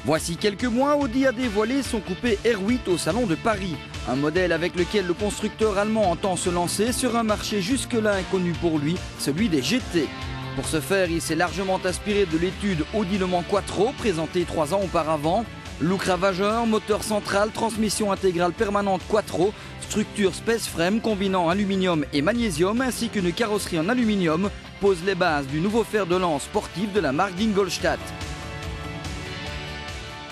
Voici quelques mois, Audi a dévoilé son coupé R8 au Salon de Paris. Un modèle avec lequel le constructeur allemand entend se lancer sur un marché jusque-là inconnu pour lui, celui des GT. Pour ce faire, il s'est largement inspiré de l'étude Audi Le Mans Quattro, présentée 3 ans auparavant. Look ravageur, moteur central, transmission intégrale permanente Quattro, structure Space Frame combinant aluminium et magnésium ainsi qu'une carrosserie en aluminium pose les bases du nouveau fer de lance sportif de la marque d'Ingolstadt.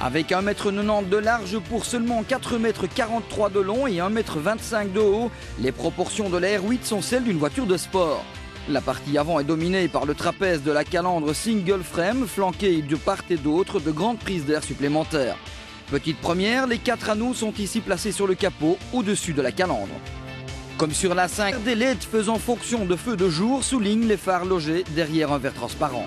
Avec 1,90 m de large pour seulement 4,43 m de long et 1,25 m de haut, les proportions de la R8 sont celles d'une voiture de sport. La partie avant est dominée par le trapèze de la calandre single frame, flanquée de part et d'autre de grandes prises d'air supplémentaires. Petite première, les 4 anneaux sont ici placés sur le capot, au-dessus de la calandre. Comme sur la 5, des LED faisant fonction de feu de jour soulignent les phares logés derrière un verre transparent.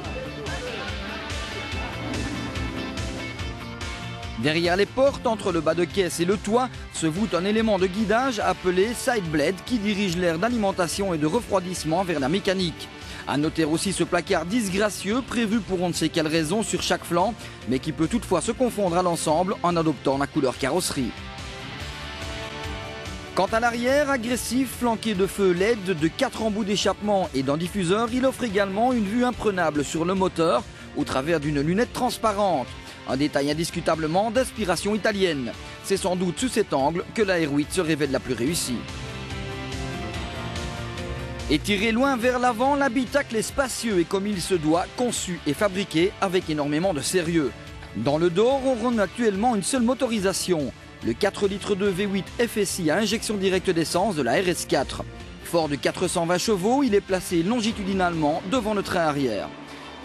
Derrière les portes, entre le bas de caisse et le toit, se voûte un élément de guidage appelé side blade qui dirige l'air d'alimentation et de refroidissement vers la mécanique. A noter aussi ce placard disgracieux prévu pour on ne sait quelle raison sur chaque flanc, mais qui peut toutefois se confondre à l'ensemble en adoptant la couleur carrosserie. Quant à l'arrière, agressif, flanqué de feux LED, de 4 embouts d'échappement et d'un diffuseur, il offre également une vue imprenable sur le moteur au travers d'une lunette transparente. Un détail indiscutablement d'inspiration italienne. C'est sans doute sous cet angle que la R8 se révèle la plus réussie. Étiré loin vers l'avant, l'habitacle est spacieux et comme il se doit, conçu et fabriqué avec énormément de sérieux. Dans le dos, on ronronne actuellement une seule motorisation, le 4 litres de V8 FSI à injection directe d'essence de la RS4. Fort de 420 chevaux, il est placé longitudinalement devant le train arrière.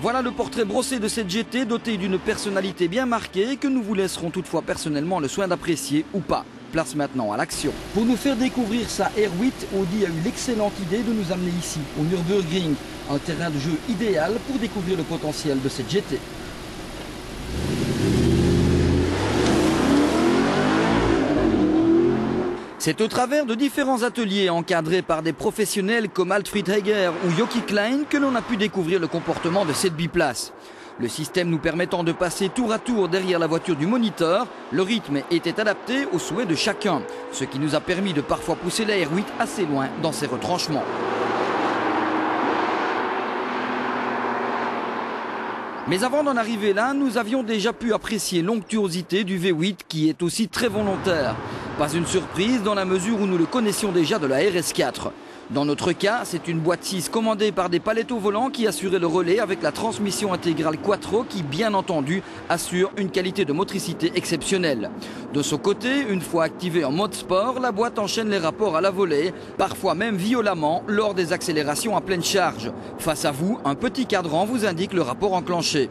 Voilà le portrait brossé de cette GT dotée d'une personnalité bien marquée que nous vous laisserons toutefois personnellement le soin d'apprécier ou pas. Place maintenant à l'action. Pour nous faire découvrir sa R8, Audi a eu l'excellente idée de nous amener ici, au Nürburgring, un terrain de jeu idéal pour découvrir le potentiel de cette GT. C'est au travers de différents ateliers encadrés par des professionnels comme Altfried Heger ou Jochi Klein que l'on a pu découvrir le comportement de cette biplace. Le système nous permettant de passer tour à tour derrière la voiture du moniteur, le rythme était adapté aux souhaits de chacun, ce qui nous a permis de parfois pousser la R8 assez loin dans ses retranchements. Mais avant d'en arriver là, nous avions déjà pu apprécier l'onctuosité du V8 qui est aussi très volontaire. Pas une surprise dans la mesure où nous le connaissions déjà de la RS4. Dans notre cas, c'est une boîte 6 commandée par des palettes au volant qui assurait le relais avec la transmission intégrale Quattro qui, bien entendu, assure une qualité de motricité exceptionnelle. De son côté, une fois activée en mode sport, la boîte enchaîne les rapports à la volée, parfois même violemment lors des accélérations à pleine charge. Face à vous, un petit cadran vous indique le rapport enclenché.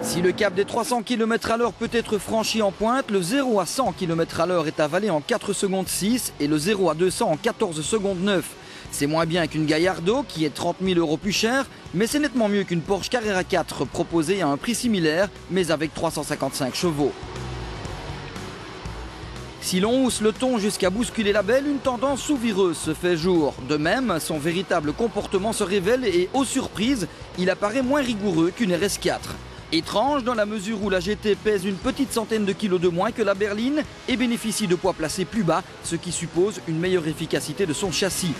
Si le cap des 300 km/h peut être franchi en pointe, le 0 à 100 km/h est avalé en 4 secondes 6 et le 0 à 200 en 14 secondes 9. C'est moins bien qu'une Gallardo qui est 30 000 € plus cher, mais c'est nettement mieux qu'une Porsche Carrera 4 proposée à un prix similaire, mais avec 355 chevaux. Si l'on hausse le ton jusqu'à bousculer la belle, une tendance sous-vireuse se fait jour. De même, son véritable comportement se révèle et, aux surprises, il apparaît moins rigoureux qu'une RS4. Étrange dans la mesure où la GT pèse une petite centaine de kilos de moins que la berline et bénéficie de poids placés plus bas, ce qui suppose une meilleure efficacité de son châssis.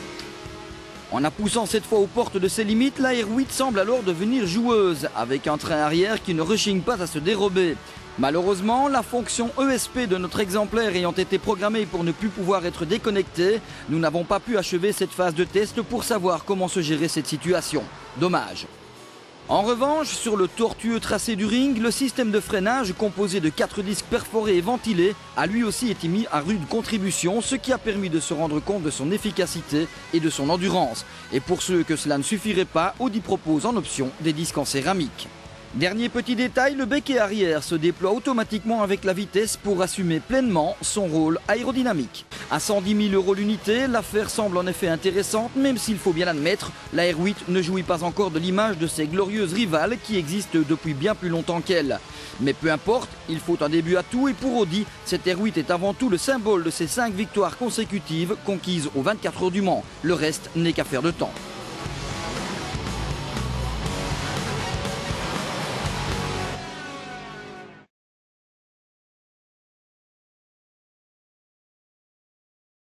En la poussant cette fois aux portes de ses limites, la R8 semble alors devenir joueuse, avec un train arrière qui ne rechigne pas à se dérober. Malheureusement, la fonction ESP de notre exemplaire ayant été programmée pour ne plus pouvoir être déconnectée, nous n'avons pas pu achever cette phase de test pour savoir comment se gérer cette situation. Dommage. En revanche, sur le tortueux tracé du ring, le système de freinage composé de 4 disques perforés et ventilés a lui aussi été mis à rude contribution, ce qui a permis de se rendre compte de son efficacité et de son endurance. Et pour ceux que cela ne suffirait pas, Audi propose en option des disques en céramique. Dernier petit détail, le becquet arrière se déploie automatiquement avec la vitesse pour assumer pleinement son rôle aérodynamique. À 110 000 € l'unité, l'affaire semble en effet intéressante, même s'il faut bien l'admettre, la R8 ne jouit pas encore de l'image de ses glorieuses rivales qui existent depuis bien plus longtemps qu'elle. Mais peu importe, il faut un début à tout et pour Audi, cette R8 est avant tout le symbole de ses 5 victoires consécutives conquises aux 24 heures du Mans. Le reste n'est qu'affaire de temps.